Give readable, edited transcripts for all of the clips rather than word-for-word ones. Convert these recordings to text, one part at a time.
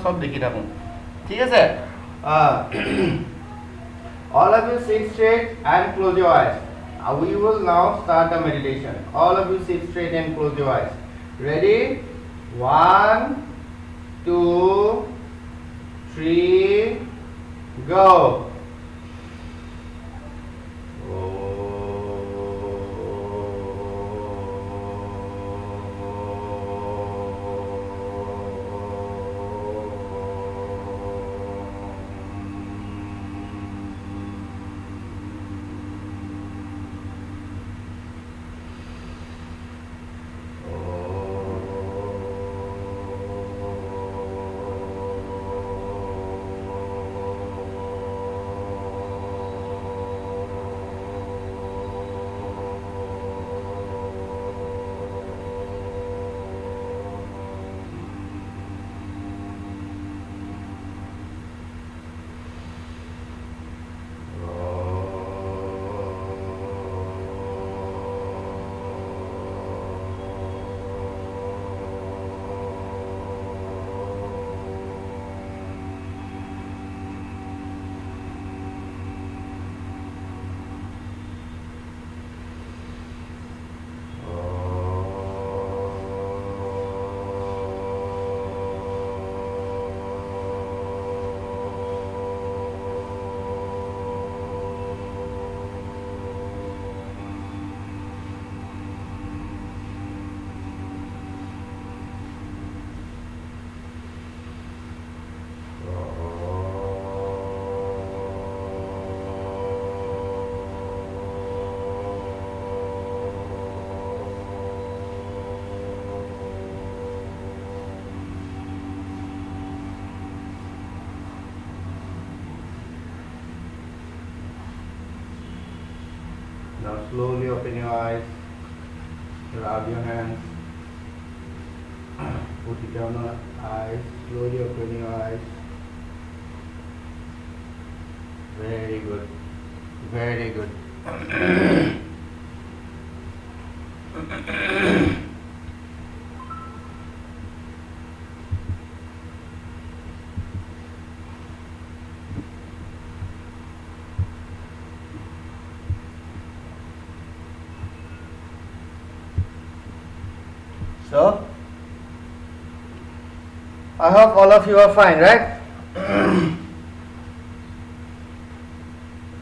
সব দেখি থাকো ঠিক আছে all of you sit straight and close your eyes we will now start the meditation all of you sit straight and close your eyes ready 1 2 3 go Now slowly open your eyes, rub your hands, put it down on your eyes, slowly open your eyes. Very good, very good. So, I hope all of you are fine, right?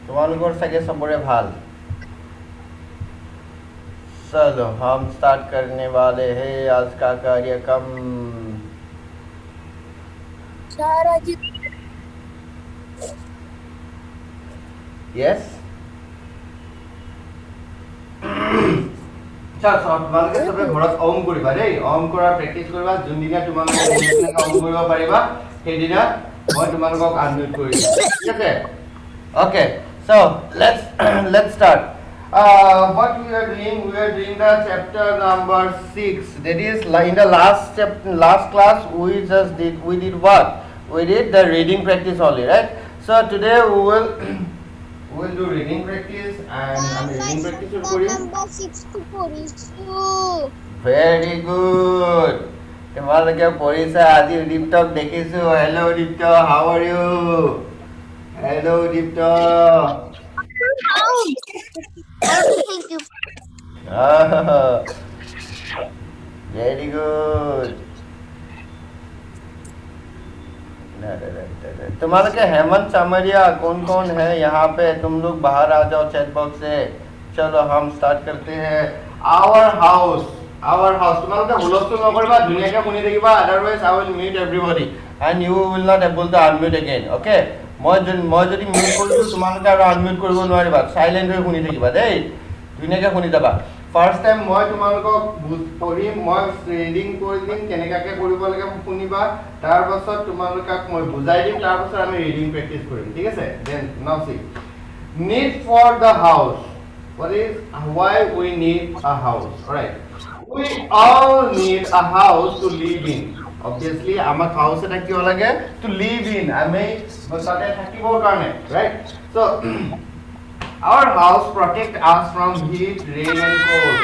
তোমালোকৰ চাগে सबरे ভাল चलो हम start करने वाले हैं आज का कार्यक्रम यस তোমালোকে সবে ঘৰত ওম কৰিবা দেই ওম কৰাৰ প্ৰেক্টিছ কৰিবা যোনদিনা তোমালোকে ওম কৰিব পাৰিবা সেইদিনা মই তোমালোকক আনমিউট কৰি দিম ঠিক আছে okay so let's start what we are doing the chapter number 6 that is in the last class we did what we did the reading practice only right so today we will we'll do reading practice and reading practice will number 6 to পড়িছো very good তোমালোকে পঢ়িছা আজি দীপ্তক দেখিছো hello Deepto how are you hello Deepto thank you very good तुम्हारे हेमंत चमरिया कौन कौन है यहाँ पे तुम लोग बाहर आ जाओ चैट बॉक्स से चलो हम स्टार्ट करते हैं आवर हाउस तुम्हारे हुलस्थुल नकरिबा धुनियाके শুনি থাকিবা otherwise I will mute everybody and you will not able to unmute again okay মই যদি মিউট কৰিছো তোমালোকে আৰু আনমিউট কৰিব নোৱাৰিবা সাইলেন্ট হৈ শুনি থাকিবা দেই ধুনিয়াকে শুনি যাবা ফাৰ্স্ট টাইম মই তোমালোকক পঢ়িম মই ৰিডিং কৰি দিম কেনেকাকে কৰিব লাগে শুনিবা তাৰ পাছত তোমালোকক মই বুজাই দিম তাৰ পাছত আমি ৰিডিং প্ৰেক্টিছ কৰিম ঠিক আছে দেন নাও সি need for the house what is why we need a house alright we all need a house to live in obviously আমাক হাউস এটা কি লাগে to live in আমি তাতে থাকিবৰ কাৰণে right so our house protect us from heat rain and cold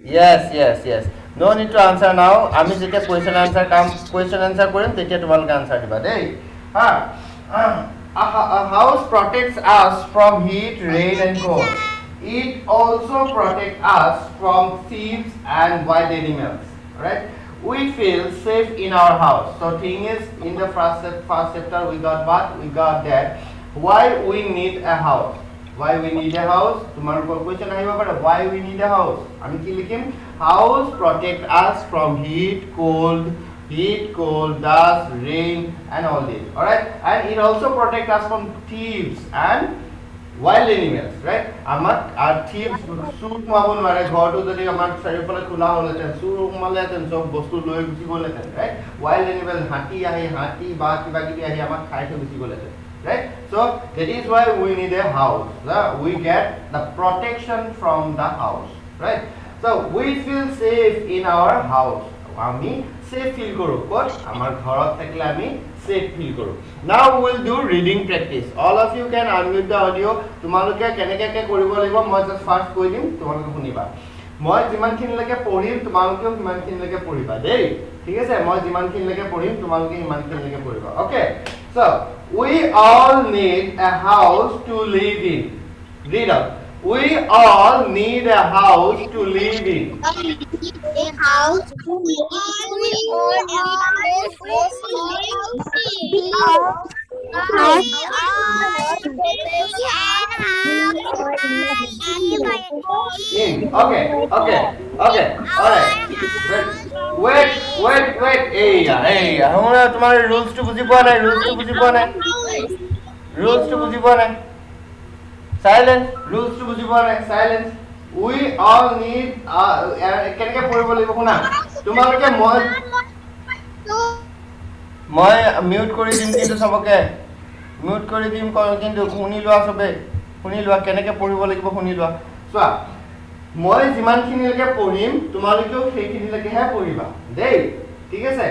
yes yes No need to answer now. আমি যেতিয়া question answer কৰিম তেতিয়া তোমালোকে answer দিবা দেই হা a house protects us from heat, rain and cold. It also protects us from thieves and wild animals. Right? We feel safe in our house. So thing is, in the first chapter we got what? We got that why we need a house. Why we need a house? তোমালোকৰ question আহিব পাৰে why we need a house. আমি কি লিখিম? House protect us from heat, cold, dust, rain and all this. Alright? And it also protect us from thieves and wild animals, right? আমাক thieves চুৰ সোমাব নোৱাৰে ঘৰটো যদি আমাৰ চাৰিওফালে খোলা হ'লহেঁতেন চুৰ সোমালেহেঁতেন চব বস্তু লৈ গুচি গ'লহেঁতেন right? Wild animals হাতী বা কিবা কিবি আহি আমাক খাই থৈ গুচি গ'লহেঁতেন right? So that is why we need a house. We get the protection from the house, right? So we feel safe in our house. আমি safe feel কৰো ক'ত আমাৰ ঘৰত থাকিলে আমি safe feel কৰো. Now we will do reading practice. All of you can unmute the audio. তোমালোকে কেনেকৈ কৰিব লাগিব মই just first কৈ দিম তোমালোকে শুনিবা. মই যিমানখিনিলৈকে পঢ়িম তোমালোকেও সিমানখিনিলৈকে পঢ়িবা দেই ঠিক আছে মই যিমানখিনিলৈকে পঢ়িম তোমালোকে সিমানখিনিলৈকে পঢ়িবা. Okay, so we all need a house to live in. Read out. We all need a house to live in. A house. We all Okay. Alright. Wait. Hey. हमरा तुम्हारे rules to বুঝি পোৱা নাই rules to বুঝি পোৱা নাই silence rules to বুঝি পোৱা নাই silence we all need কেনেকৈ পঢ়িব লাগিব শুনা তোমালোকে মই মিউট কৰি দিম কিন্তু সবকে মিউট কৰি দিম কিন্তু শুনি লোৱা সবে শুনি লোৱা কেনেকৈ পঢ়িব লাগিব শুনি লোৱা চোৱা মই যিমানখিনিলৈকে পঢ়িম তোমালোকেও সেইখিনিলৈকেহে পঢ়িবা দেই ঠিক আছে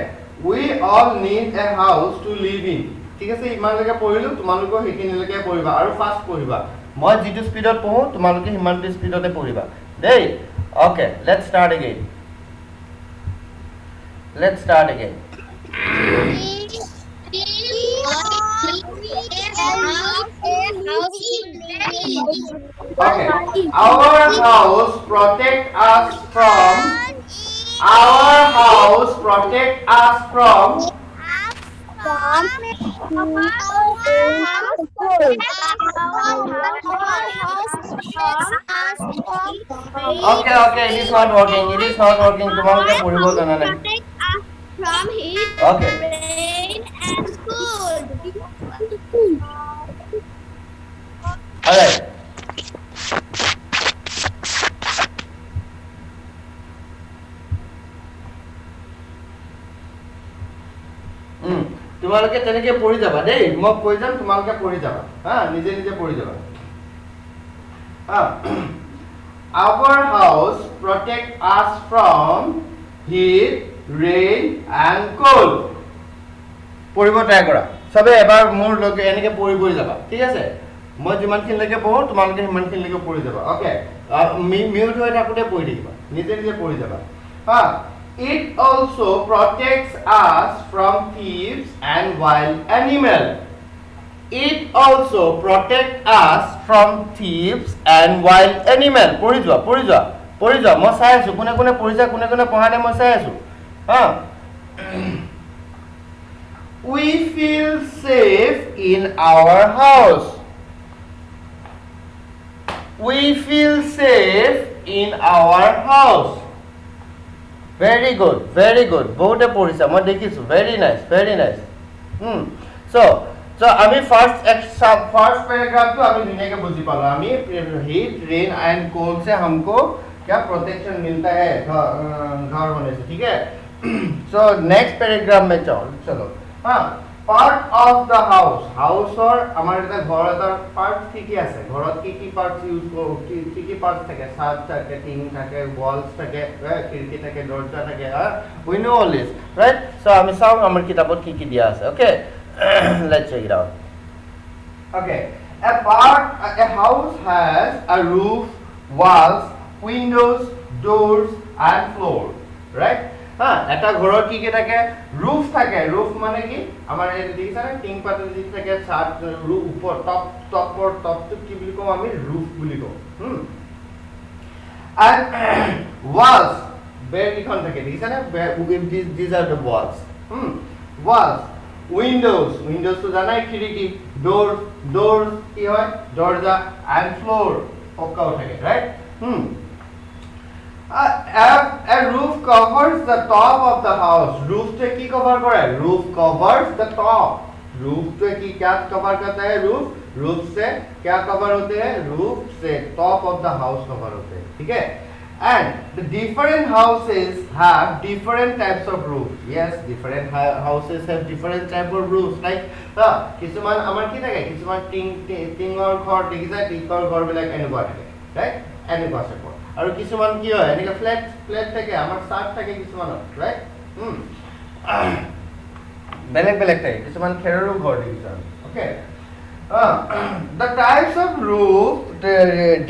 we all need a house to live in ঠিক আছে ইমানলৈকে পঢ়িলো তোমালোকেও সেইখিনিলৈকে পঢ়িবা আৰু ফাষ্ট পঢ়িবা মই যিটো স্পিডত পঢ়ো তোমালোকে সিমানটো স্পিডতে পঢ়িবা দেই okay let's start again Okay, our house protect us from Okay, it is not working তোমালোকে পঢ়িব জানা নাই from heat, Okay. rain, and cold. Alright. তোমালোকে তেনেকৈ পঢ়ি যাবা দেই মই কৈ যাম তোমালোকে পঢ়ি যাবা হা নিজে পঢ়ি যাবা Our house protect us from heat, rain and cold. পঢ়িব ট্ৰাই কৰা সবে এবাৰ মোৰ লগে এনেকৈ পঢ়ি যাবা ঠিক আছে মই যিমানখিনিলৈকে পঢ়ো তোমালোকে সিমানখিনিলৈকে পঢ়ি যাবা অ'কে মিউট হৈ থাকোঁতে পঢ়ি থাকিবা নিজে পঢ়ি যাবা হা It also protects us from thieves and wild animals. It also protects us from thieves and wild animals. পঢ়ি যোৱা মই চাই আছো কোনে পঢ়িছা কোনে পঢ়া নাই মই চাই আছো হা We feel safe in our house. We feel safe in our house. Very good. বহুতে পঢ়িছা মই দেখিছো very nice. So আমি ফার্স্ট पैराग्राफ तो अभी धुनियाके बुझी पालो আমি heat, rain and cold से हमको क्या प्रोटेक्शन मिलता है घर होने से ठीक है So नेक्स्ट पैराग्राफ में चलो हाँ part of the house और আমাৰ এটা ঘৰ এটা পাৰ্ট কি আছে ঘৰত কি পাৰ্টস ইউজ কৰো কি পাৰ্টস থাকে ছাদ থাকে টিং থাকে ওয়ালস থাকে খিৰিকী থাকে দৰজা থাকে we know all this right so আমি চাও আমাৰ কিতাপত কি দিয়া আছে okay let's check it out okay a house has a roof walls windows doors and floor right? এটা ঘৰৰ কি কি থাকে? roof থাকে, roof মানে কি? আমাৰ এই দেখিছা না টিং পাতৰ যি থাকে ছাদ roof ওপৰ টপটো কি বুলি কওঁ আমি? roof বুলি কওঁ। And walls, বেৰ কিখন থাকে দেখিছা না? these are the walls. Walls, windows তো জানাই খিৰিকী, doors কি হয়? দৰজা, and floor পক্কাও থাকে, right? A roof covers the top of the house. Roof say key cover करे? Roof covers the top. Roof से की क्या cover करता है? Roof से क्या cover होते हैं? Roof say top of the house cover होते हैं, ठीक है? And the different houses have different types of roofs. Yes, different houses have different type of roofs. Like কিছুমান আমাৰ কি থাকে? কিছুমান টিঙৰ ঘৰ দেখিছা? টিঙৰ ঘৰবিলাক এনেকুৱা থাকে, right? এনেকুৱা আছে। আৰু কিছুমান কি হয় এনেকা ফ্ল্যাট থাকে আমাৰ ছাদ থাকে কিছুমানত, ৰাইট? বেলেগ থাকে কিছুমান খেৰৰো ঘৰ দেখিছা, okay? The types of roof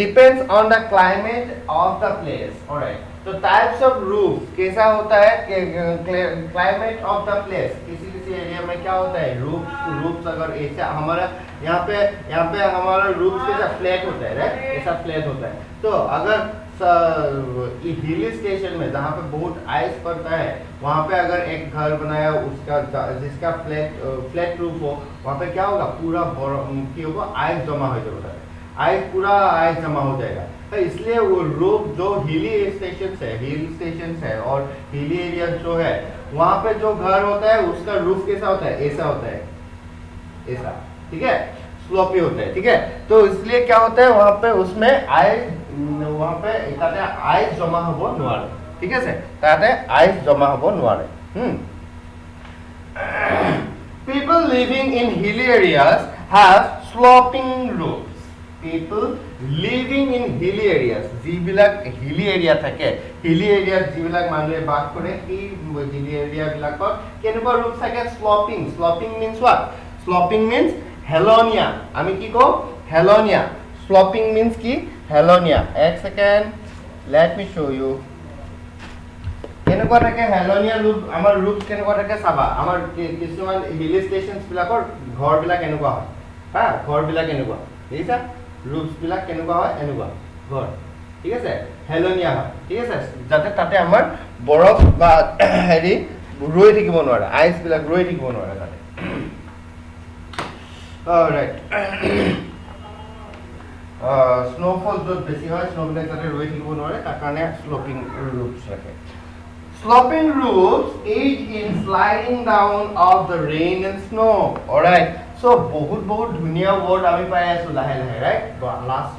depends on the climate of the place. Alright, so types of roof कैसा होता है? Climate of the place, किसी एरिया में क्या होता है? roofs अगर ऐसा हमारा यहाँ पे हमारा रूफ कैसा फ्लैट होता है, राइट? ऐसा फ्लैट होता है। तो अगर हिल स्टेशन में जहाँ पे बहुत आइस पड़ता है वहाँ पे अगर एक घर बनाया उसका जिसका फ्लैट रूफ हो, वहाँ पे क्या होगा? पूरा की होगा आइस जमा हो जाएगा, पूरा आइस जमा हो जाएगा। तो इसलिए वो रूफ जो हिल स्टेशन है और हिली एरिया जो है वहाँ पे जो घर होता है उसका रूफ कैसा होता है? ऐसा होता है, ऐसा, ठीक है? स्लोपी होता है, ठीक है? तो इसलिए क्या होता है वहाँ पे उसमें वहाँ पे आइस जमा हब नोवारे, ठीक है? ताते आइस जमा हब नोवारे। People living in hilly areas have sloping roofs. People living in hilly areas, যিবিলাক হিলি এৰিয়া থাকে, হিলি এৰিয়াত যিবিলাক মানুহে বাস কৰে এই হিলি এৰিয়া বিলাকত কেনেকুৱা ৰূপ থাকে? স্লপিং means what? Sloping means হেলনীয়া। আমি কি কওঁ? হেলনীয়া। স্লপিং means কি? হেলনীয়া। এক second, let me show you. কেনেকুৱা থাকে হেলনীয়া ৰূপ? আমাৰ ৰূপ কেনেকুৱা থাকে চাবা। আমাৰ কিছুমান হিল ষ্টেচনছ বিলাকৰ ঘৰবিলাক এনেকুৱা হয়, ঘৰবিলাক এনেকুৱা দেখিছা? ৰূপছ বিলাক কেনেকুৱা হয়? এনেকুৱা ঘৰ, ঠিক আছে? হেলনীয়া হয়, ঠিক আছে? যাতে তাতে আমাৰ বৰফ বা হেৰি ৰৈ থাকিব নোৱাৰে, আইচ বিলাক ৰৈ থাকিব নোৱাৰে তাতে। অলৰাইট, স্নোফল য'ত বেছি হয় স্নোবিলাক যাতে ৰৈ থাকিব নোৱাৰে তাৰ কাৰণে স্লোপিং ৰূপছ ৰাখে। Sloping roofs aid in sliding down of the rain and snow. Alright, so बहुत ধুনীয়া word আমি পাই আছো লাহে লাহে, right? Last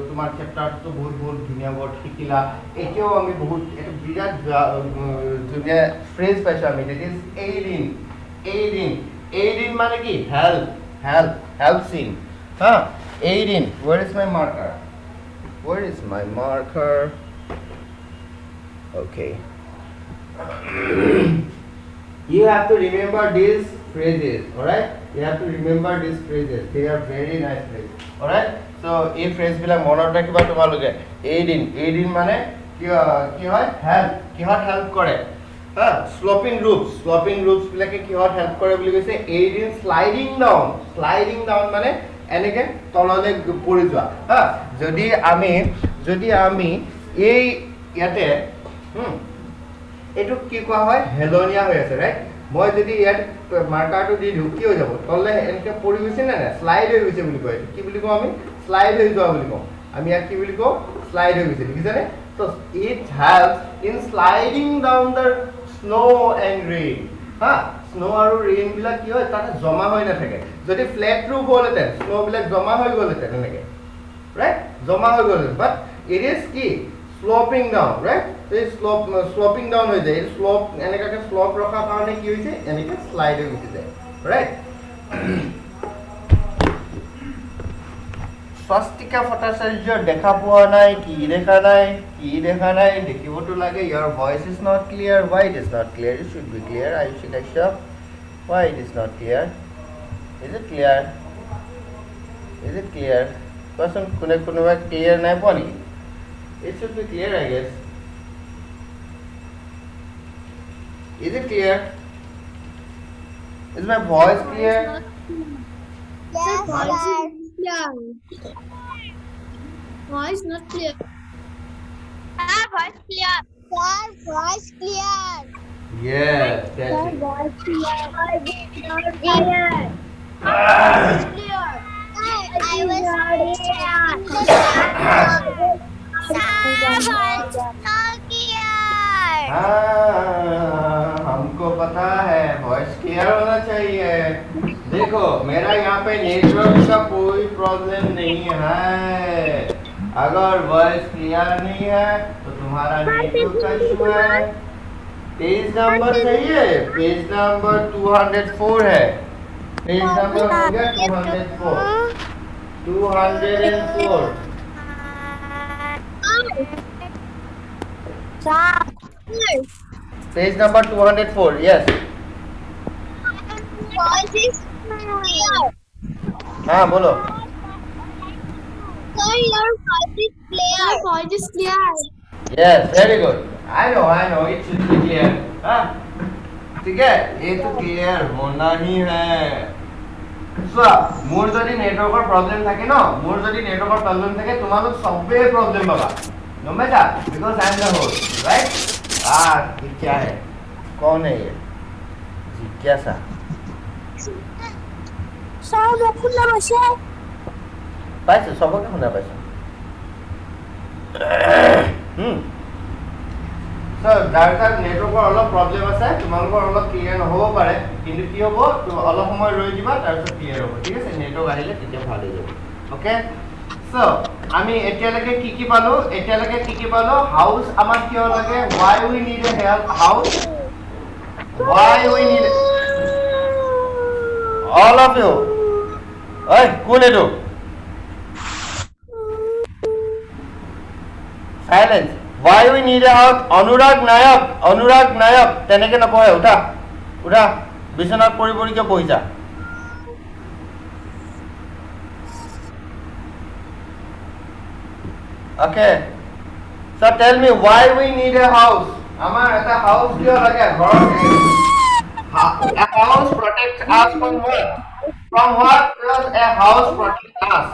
তোমাৰ chapter তো বহুত ধুনীয়া word শিকিলা। এতিয়াও আমি বহুত এটা বিৰাট ধুনীয়া phrase পাইছো আমি, that is aid in মানে কি? helps in, aid in. Where is my marker? Okay. You have to remember these phrases, alright? You have to remember these phrases. They are very nice phrases, alright? So, এই phrase বিলাক মনত ৰাখিবা তোমালোকে। aid in মানে কি হয়? কিহত help কৰে? Sloping roofs বিলাকে কিহত help কৰে বুলি কৈছে? aid in sliding down মানে এনেকে তললৈ পৰি যোৱা। যদি আমি এই ইয়াতে এইটো কি কোৱা হয়? হেলনীয়া হৈ আছে, ৰাইট? মই যদি ইয়াত মাৰ্কাৰটো দি দিওঁ কি হৈ যাব? তললে এনেকে পৰি গৈছে নে নাই? শ্লাইড হৈ গৈছে বুলি কয়। কি বুলি কওঁ আমি? শ্লাইড হৈ যোৱা বুলি কওঁ। আমি ইয়াত কি বুলি কওঁ? শ্লাইড হৈ গৈছে, দেখিছানে? So it helps in sliding down the snow and rain. Snow আৰু ৰেইন বিলাক কি হয়? তাতে জমা হৈ নাথাকে। যদি ফ্লেট ৰূফ হ'লহেঁতেন স্নো বিলাক জমা হৈ গ'লহেঁতেন এনেকে, ৰাইট? জমা হৈ গ'লহেঁতেন, বাট ইট ইজ কি? sloping down, right? So sloping down হৈ যায়। slope এনেকাকে slope ৰখাৰ কাৰণে কি হৈছে? এনেকে slide হৈ গুচি যায়, right? স্বস্তিকা ভট্টাচাৰ্য দেখা পোৱা নাই, কি দেখা নাই দেখিবতো লাগে। your voice is not clear. Why it is not clear? It should be clear. Ayushi Kashyap, why it is not clear? Is it clear? কোৱাচোন কোনোবা clear নাই পোৱা নেকি? It should be clear, I guess. Is it clear? Is my voice clear? Yes, Voice sir. is clear. Voice not clear. Sir, voice clear. Sir, voice clear. Yes, that's it. Voice clear. Not clear. Ah. Clear. Sir, I was Clear. checking the sound. Sir, voice not clear. हाँ, हमको पता है voice clear होना चाहिए। देखो मेरा यहाँ पे नेटवर्क का कोई प्रॉब्लम नहीं है। अगर वॉइस क्लियर नहीं है तो तुम्हारा नेटवर्क का इशू है। पेज नंबर चाहिए? पेज नंबर 204 है। पेज नंबर हो गया 204। 204। Sir, page number 204, yes. voice is clear. हाँ बोलो। Sir, your voice is clear. Voice is clear. Yes, very good. I know, it should be clear. हाँ, ठीक है, ये तो clear होना ही है। চোৱা মোৰ যদি নেটৱৰ্কৰ প্ৰব্লেম থাকে ন মোৰ যদি নেটৱৰ্কৰ প্ৰব্লেম থাকে তোমালোক সবে প্ৰব্লেম পাবা গম পাইছা because I am the host right ये क्या है कौन है ये जिज्ञासा Sir, শুনা পাইছে? পাইছো সবকে শুনা পাইছো যাৰ যাৰ নেটৱৰ্কৰ অলপ প্ৰব্লেম আছে তোমালোকৰ অলপ ক্লিয়াৰ নহ'ব পাৰে কিন্তু কি হ'ব অলপ সময় ৰৈ দিবা তাৰপিছত ক্লিয়াৰ হ'ব ঠিক আছে নেটৱৰ্ক আহিলে তেতিয়া ভাল হৈ যাব ওকে সো আমি এতিয়ালৈকে কি পালো হাউস আমাক কিয় লাগে why we need a house why we need all of you ঐ কোন এইটো silence why we need a house Anurag নায়ক তেনেকে নপঢ়ে উঠা বিছনাত পৰি কিয় বহিছা okay so tell me why we need a house আমাৰ এটা house কিয় লাগে ঘৰ a house protects us from what does a house protect us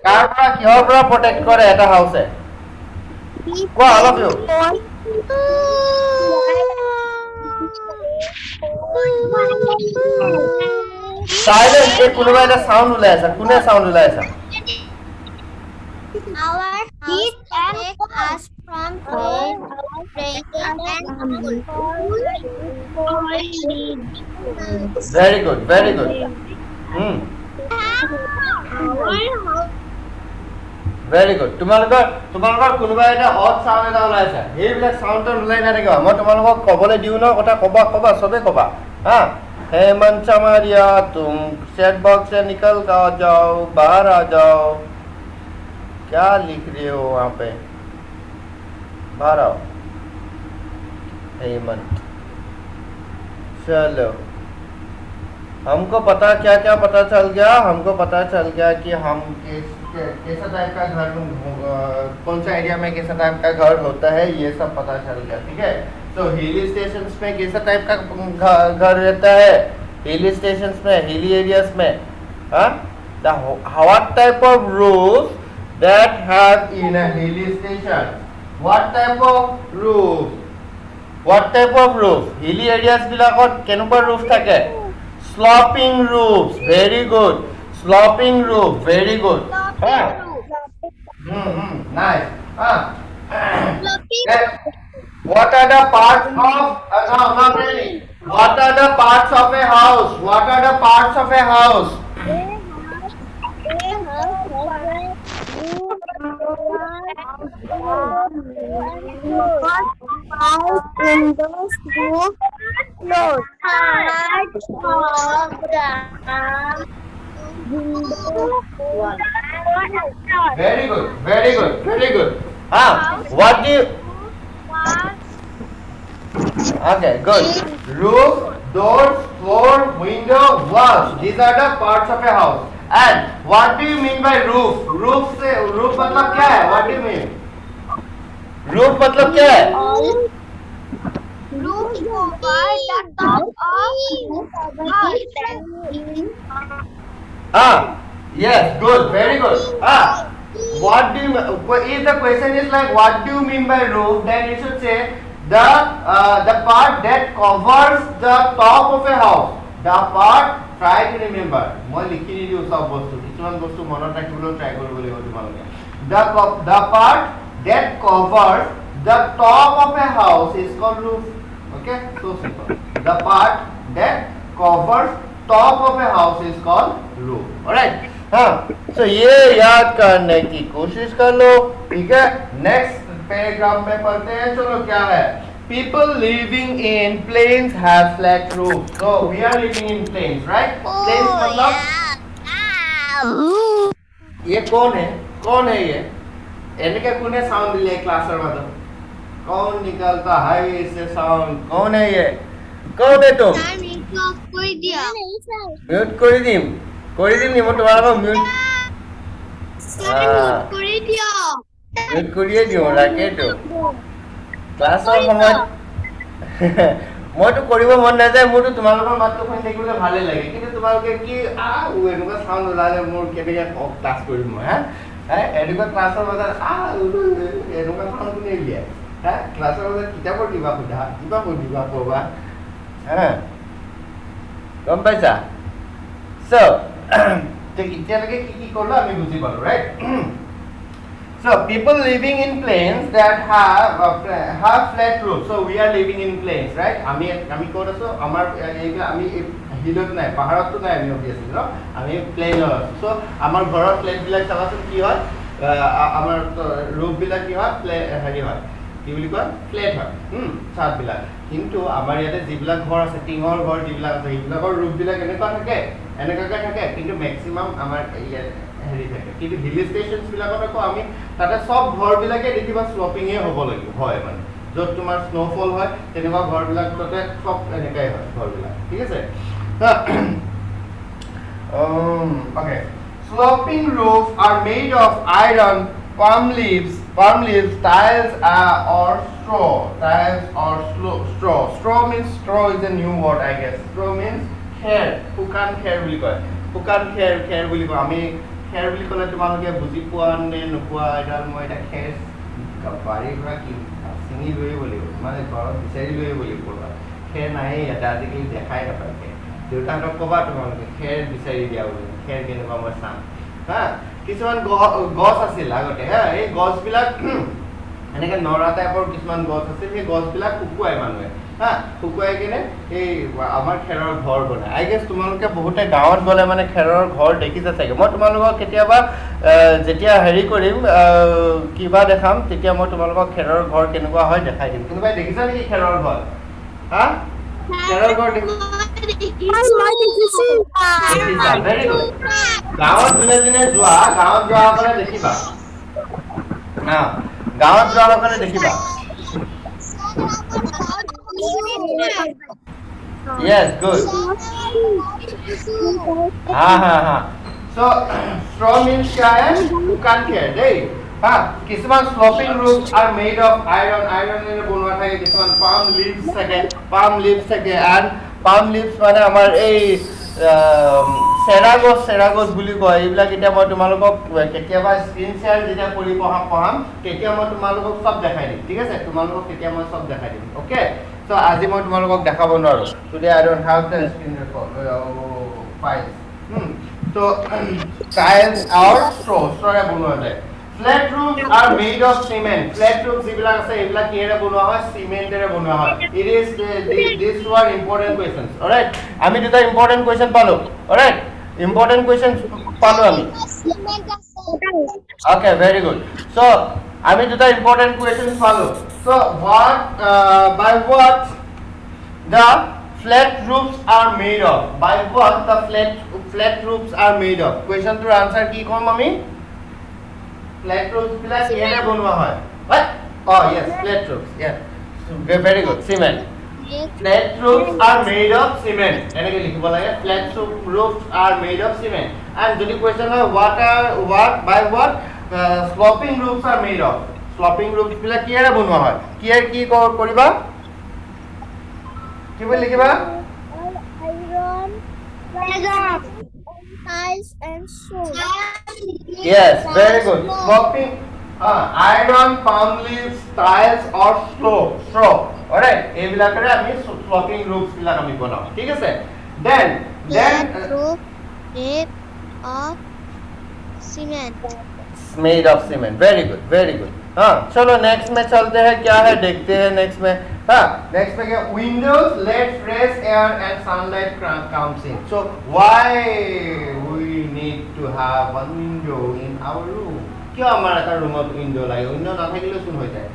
কাৰ পৰা কিহৰ পৰা protect কৰে এটা হাউসে কোৱা all of you silence এই কোনোবা এটা সাউন্ড ওলাই আছে কোনে সাউন্ড ওলাই আছে Our heat protect us from rain and very good very good তোমালোকৰ কোনোবা এটা অড সাউন্ড এটা ওলাই আছে এইবিলাক সাউন্ড ওলাই নাথাকিবা মই তোমালোকক কবলৈ দিও ন কথা কবা সবে কবা হা हेमंत चमारिया तुम चैट बॉक्स से निकल जाओ बाहर आ जाओ क्या लिख रहे हो वहाँ पे बाहर आओ हेमंत चलो हमको क्या पता चल गया कि हम कैसा टाइप का घर कौन सा एरिया में कैसा टाइप का घर होता है ये सब पता चल गया ठीक है तो हिली स्टेशंस में कैसा टाइप का घर रहता है हिली स्टेशंस में हिली एरियाज में what type of roofs that have in a hilly station what type of roof hilly areas bilakot kenuka roof thake sloping roofs very good sloping roof very good nice what are the parts of not really what are the parts of a house windows, roof, floor. Parts of the very good what do you okay good roof doors floor window walls these are the parts of a house and what do you mean by roof roof मतलब क्या है what do you mean roof मतलब क्या है roof Yes, good, very good. What do you, if the question is like what do you mean by roof, then you should say the part that covers the top of a house. The part, try to remember. মই লিখি দিও সব বস্তু, কিছুমান বস্তু মনত ৰাখিবলৈ try কৰিব লাগিব তোমালোকে. The part that covers the top of a house is called roof. Okay, so simple. The part that covers top of a house is called roof. Alright. So ये याद करने की कोशिश कर लो, ठीक है. नेक्स्ट पैराग्राफ में पढ़ते हैं. चलो क्या है? People living in plains have flat roofs. So we are living in plains, right? Plains मतलब ये कौन है? कौन है ये? इनके कौन है साउंड दिले क्लासर मतलब? कौन निकलता है इससे साउंड? कौन है ये? कौन है तुम? म्यूट कर दी. কৰি দিম নি মই তোমালোকক মিউট কৰিয়ে দিওঁ ৰাকেটো ক্লাছৰ সময়ত মইতো কৰিব মন নাযায় মোৰতো তোমালোকৰ মাতটো শুনি থাকিবলৈ ভালে লাগে কিন্তু তোমালোকে কি এনেকুৱা চাউণ্ড ওলালে মোৰ কেনেকৈ ক্লাছ কৰিম মই এনেকুৱা ক্লাছৰ মাজত এনেকুৱা চাউণ্ড কোনে উলিয়াই ক্লাছৰ মাজত কিতাপৰ কিবা সুধিবা ক'বা গম পাইছা So, right? So, people living in plains that have flat roofs. So, we are living in plains, right? Ami kora so, ami hilot nai, paharat to nai, obviously, no? Ami plain. So, amar ghorar plain bilak sabasun ki hoy, amar roof bilak ki hoy, hari hoy. কি বুলি কয় flat হয় ছাদ বিলাক কিন্তু আমাৰ ইয়াতে যিবিলাক ঘৰ আছে টিঙৰ ঘৰ যিবিলাক আছে সেইবিলাকৰ ৰূপ বিলাক এনেকাকে থাকে কিন্তু ম্যাক্সিমাম আমাৰ হেৰি থাকে কিন্তু হিল ষ্টেচনছ বিলাকত আকৌ আমি তাতে সব ঘৰ বিলাকে দেখিবা স্লপিং এ হ'ব লাগিব হয় মানে য'ত তোমাৰ স্নোফল হয় তেনেকুৱা ঘৰ বিলাক তাতে সব এনেকাই হয় ঘৰ বিলাক ঠিক আছে okay sloping roofs are made of iron palm leaves, tiles or straw. Straw means straw is a new word, I guess. Straw means khair. Pukan khair বুলি কয়. Pukan khair বুলি কয়. আমি khair বুলি ক'লে তোমালোকে বুজি পোৱা নে নোপোৱা এডাল মই এটা khair বাৰীৰ পৰা কি চিঙি লৈ বুলি মানে ঘৰত বিচাৰি লৈ বুলি ক'বা. khair নাই এটা আজিকালি দেখাই নাপায়. দেউতাহঁতক ক'বা তোমালোকে khair বিচাৰি দিয়া বুলি. khair কেনেকুৱা মই চাম. কিছুমান গছ আছিল আগতে এই গছবিলাক এনেকৈ নৰা টাইপৰ কিছুমান গছ আছিল সেই গছবিলাক শুকুৱাই মানুহে শুকুৱাই কিনে এই আমাৰ খেৰৰ ঘৰ বনায় আই গেছ তোমালোকে বহুতে গাঁৱত গ'লে মানে খেৰৰ ঘৰ দেখিছে চাগে মই তোমালোকক কেতিয়াবা যেতিয়া হেৰি কৰিম কিবা দেখাম তেতিয়া মই তোমালোকক খেৰৰ ঘৰ কেনেকুৱা হয় দেখাই দিম কোনোবাই দেখিছা নেকি খেৰৰ ঘৰ খেৰৰ ঘৰ ভেৰি গুড গাঁৱত যোনে যোৱা গাঁৱত যোৱা কাৰণে দেখিবা গাঁৱত যোৱাৰ কাৰণে দেখিবা yes good so straw means kya hai you can't care dey কিছুমান sloping roofs are made of iron এর বনোৱা থাকে কিছুমান palm leaves থাকে and palm leaves মানে আমাৰ এই চেৰাগছ বুলি কয় এইবিলাক এতিয়া মই তোমালোকক কেতিয়াবা স্ক্ৰীন শেয়াৰ যেতিয়া কৰি পঢ়াম তেতিয়া মই তোমালোকক সব দেখাই দিম ঠিক আছে তোমালোকক তেতিয়া মই সব দেখাই দিম ওকে সো আজি মই তোমালোকক দেখাব নোৱাৰো today I don't have the screen file তো টাইলস আৰ স্ট্ৰ'ৰে বনোৱা যায় flat roofs are made of cement flat roofs যিবিলাক আছে এইবিলাক কিহেৰে বনোৱা হয় সিমেন্টেৰে বনোৱা হয় it is these two are important questions alright আমি দুটা important question পালো alright important questions পালো আমি okay very good so আমি দুটা important questions পালো so what by what the flat roofs are made of by what the flat roofs are made of question to answer কি কম আমি flat roofs বিলাক কিহেৰে বনোৱা হয় what oh yes flat roofs yeah very good cement flat roofs are made of cement এনেকৈ লিখিব লাগে flat roofs are made of cement and যদি question হয় what by what sloping roofs are made of sloping roofs বিলাক কিহেৰে বনোৱা হয় কি কৰিবা কি বুলি লিখিবা tiles and soap. Yes, very good. Sloping, iron, palm leaves, tiles or straw. Alright, এইবিলাকৰে আমি sloping roofs বিলাক আমি বনাও, ঠিক আছে? Then Roof made of cement. made of cement. Very good, very good. हाँ, चलो next में चलते हैं, क्या है देखते हैं next में. हाँ, next में क्या? Windows let fresh air and sunlight comes in. So why we need to have one window in our room? क्यों हमारा का रूमत window लागे? Window ना থাকিলে শুন হৈ যায়.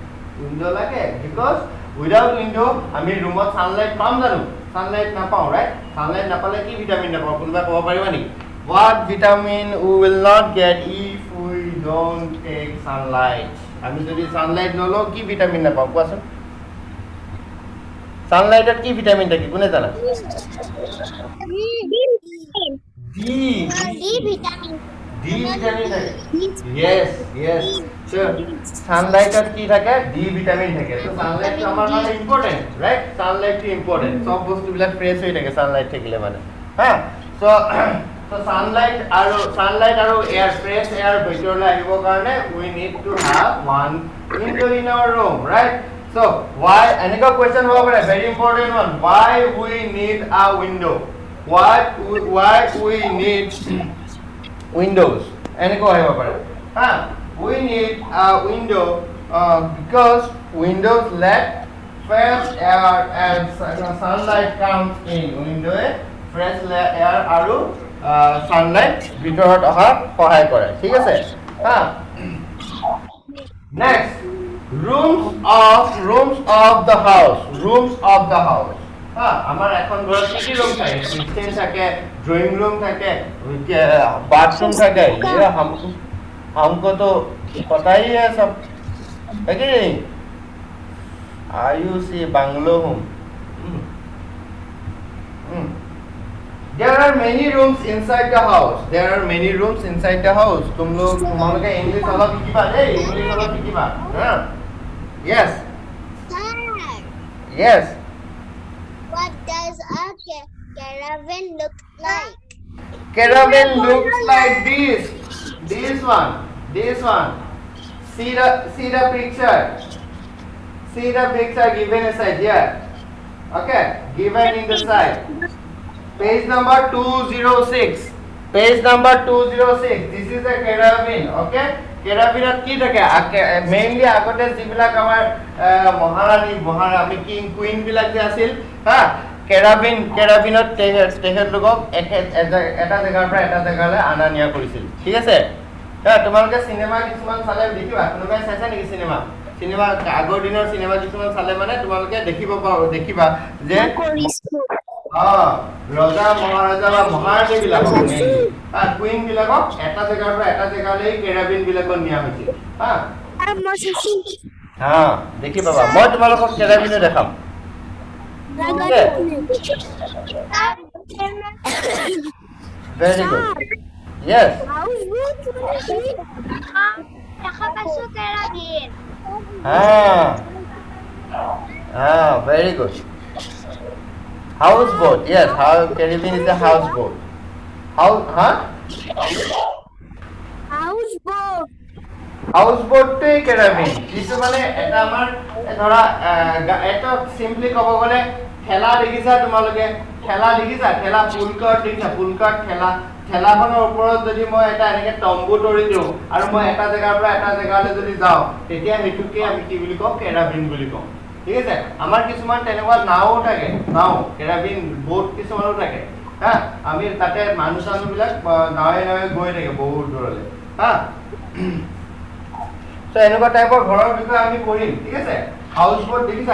Window লাগে because without window আমি रूमत sunlight পাম জানো? Sunlight নাপাও, right? Sunlight নাপালে কি ভিটামিন নাপাও? কোনোবা ক'ব পাৰিবা নেকি? What vitamin we will not get if we don't take sunlight? আমি যদি sunlight নলও কি ভিটামিন নাপাও কোৱাচোন? Sunlightত কি ভিটামিন থাকে কোনে জানা? D vitamin. D ভিটামিন থাকে। Yes, yes. Sure. Sunlightত কি থাকে? D ভিটামিন থাকে। তো sunlight তো আমাৰ কাৰণে important, right? Sunlight কি important? সব বস্তুবিলাক ফ্ৰেছ হৈ থাকে sunlight থাকিলে মানে। হ্যাঁ? So sunlight আৰু air, fresh air ভিতৰলৈ আহিবৰ কাৰণে we need to have one window in our room, right? So why এনেকুৱা question হ'ব পাৰে, very important one. Why we need a window? Why we need windows? এনেকুৱা হ'ব পাৰে. We need a window because windows let fresh air and sunlight comes in. Window fresh air আৰু sunlight ভিতৰত অহা সহায় কৰে, ঠিক আছে? Next, rooms of the house. আমাৰ এখন ঘৰত কি ৰুম থাকে? কিচেন থাকে, ড্ৰয়িং ৰুম থাকে, বাথৰুম থাকে। ये हमको तो पता ही है सब, है कि नहीं? Ayushi bungalow home. There are many rooms inside the house. तुम लोग तुम्हारे इंग्लिश अलग लिखिबा दे, इंग्लिश अलग लिखिबा. Yes. Yes. What does a caravan look like? Caravan looks like this. This one. See the picture. See the picture given aside here. Okay, given in the side. Page number 206. This is a caravan. Okay, caravan কি থাকে? Mainly আগতে যিবিলাক আমাৰ মহাৰাণী king queen বিলাক যে আছিল, কেৰাবিনত তেখেতলোকক এটা জেগাৰ পৰা এটা জেগালৈ অনা নিয়া কৰিছিল, ঠিক আছে? তোমালোকে চিনেমা কিছুমান চালে দেখিবা, কোনোবাই চাইছা নেকি চিনেমা আগৰ দিনৰ চিনেমা কিছুমান চালে মানে তোমালোকে দেখিবা যে ৰজা মহাৰাজা বা মহাৰাণী বিলাকক কুইন বিলাকক এটা জেগাৰ পৰা এটা জেগালৈ কেৰাবিন বিলাকত নিয়া হৈছিল। দেখি পাবা, মই তোমালোকক কেৰাবিনো দেখাম। Very good. Yes. Very good. Houseboat. Yes, caravan is a houseboat. Houseboat to caravan. This মানে এটা আমাৰ ধৰা এটা সিম্পলি ক'ব গ'লে ঠেলা দেখিছা তোমালোকে? ঠেলা পুলকাট ঠেলাখনৰ ওপৰত যদি মই এটা এনেকে তম্বু তৰি দিওঁ আৰু মই এটা জেগাৰ পৰা এটা জেগালৈ যদি যাওঁ, তেতিয়া সেইটোকে আমি কি বুলি কওঁ? কেৰাবিন বুলি কওঁ, ঠিক আছে? আমাৰ কিছুমান তেনেকুৱা নাও থাকে, কেৰাবিন বোট কিছুমানো থাকে। আমি তাতে মানুহবিলাক নাৱে গৈ থাকে বহুত দূৰলৈ। এনেকুৱা টাইপৰ ঘৰৰ বিষয়ে আমি পঢ়িম, ঠিক আছে? হাউচবোট দেখিছা?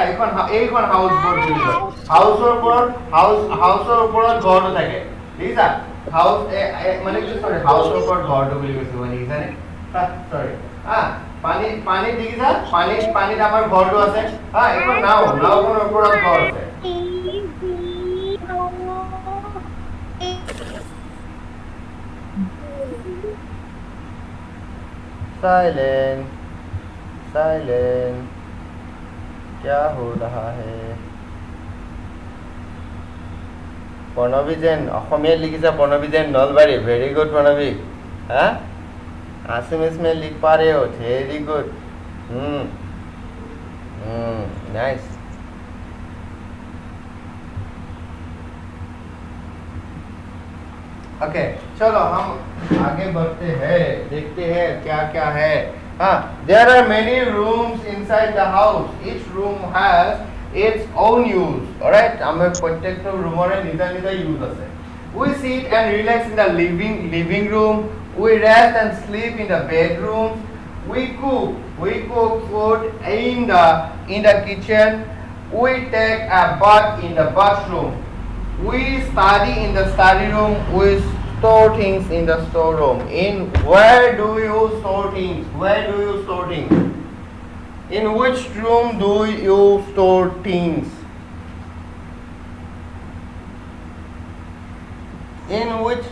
এইখন হাউচবোট বুলি কয়। হাউচৰ ওপৰত ঘৰটো থাকে, দেখিছা? হাউচ মানে কি? সৰি, হাউচৰ ওপৰত ঘৰটো বুলি কৈছো মই, দেখিছানে? সৰি, পানী দেখিছা? পানীত আমাৰ ঘৰটো আছে। এইখন নাওখনৰ ওপৰত ঘৰ আছে। साइलेंट क्या हो रहा है? প্ৰণৱী যেন অসমীয়াত লিখিছে প্ৰণৱী যেন নলবাৰী ভেৰি গুড প্ৰণৱী हाँ आसामीज में लिख पा रहे हो वेरी गुड नाइस ओके चलो हम आगे बढ़ते हैं देखते हैं क्या क्या है हाँ there are many rooms inside the house each room has its own use alright हमें प्रत्येक रूमरे निजा निजा यूज আছে we sit and relax in the living room we rest and sleep in the bedroom we cook food in the kitchen we take a bath in the bathroom we study in the study room we store things in the storeroom in where do you store things in which room do you store things in which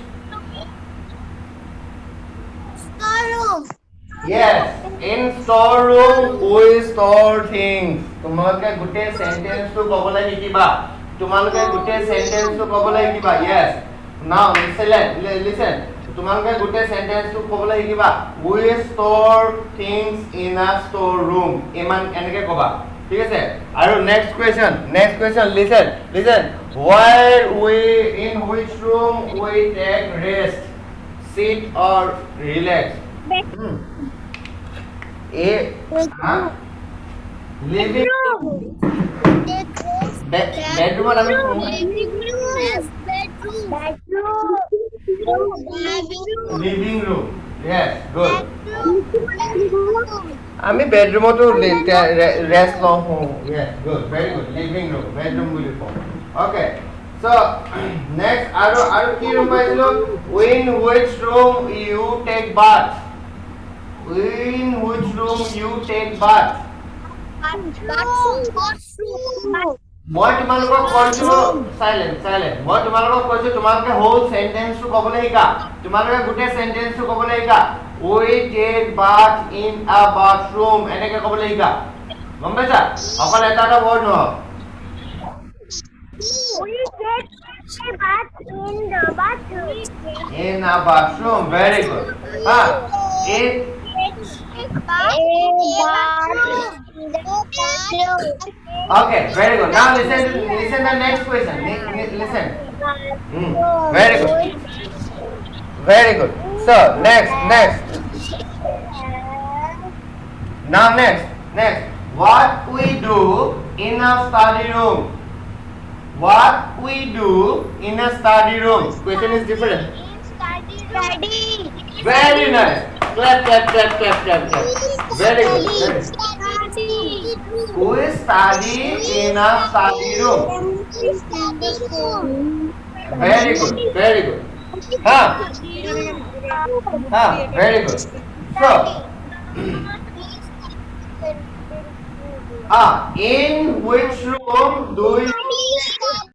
storeroom yes in storeroom we store things তোমালোকে গুটে sentence to কবলৈ শিকিবা তোমালোকে গুটে sentence to কবলৈ শিকিবা yes now listen তোমালোকে গুটে sentence to কবলৈ শিকিবা we store things in a storeroom ইমান এনেকে কবা ঠিক আছে আৰু next question listen where we in which room we take rest sit or relax living room bedroom আমি living room yes good আমি বেডৰুমতো ৰেষ্ট লওঁ yes good very good living room bedroom বুলি কওঁ okay so next আৰু কি room পাইছিলো in which room you take bath in which room you take bath মই তোমালোকক কৈছো সাইলেন্ট মই তোমালোকক কৈছো তোমালোকে হোল সেন্টেন্সটো ক'বলৈ শিকা তোমালোকে গোটে সেন্টেন্সটো ক'বলৈ শিকা we take bath in a bathroom এনেকে ক'বলৈ শিকা গম পাইছা অকল এটা ৱৰ্ড নহয় we take a bath in the bathroom in a bathroom very good in okay very good now listen the next question listen very good so next now next what we do in a study room question is different study very nice clap very good we study in a study room very good very good so in which room do you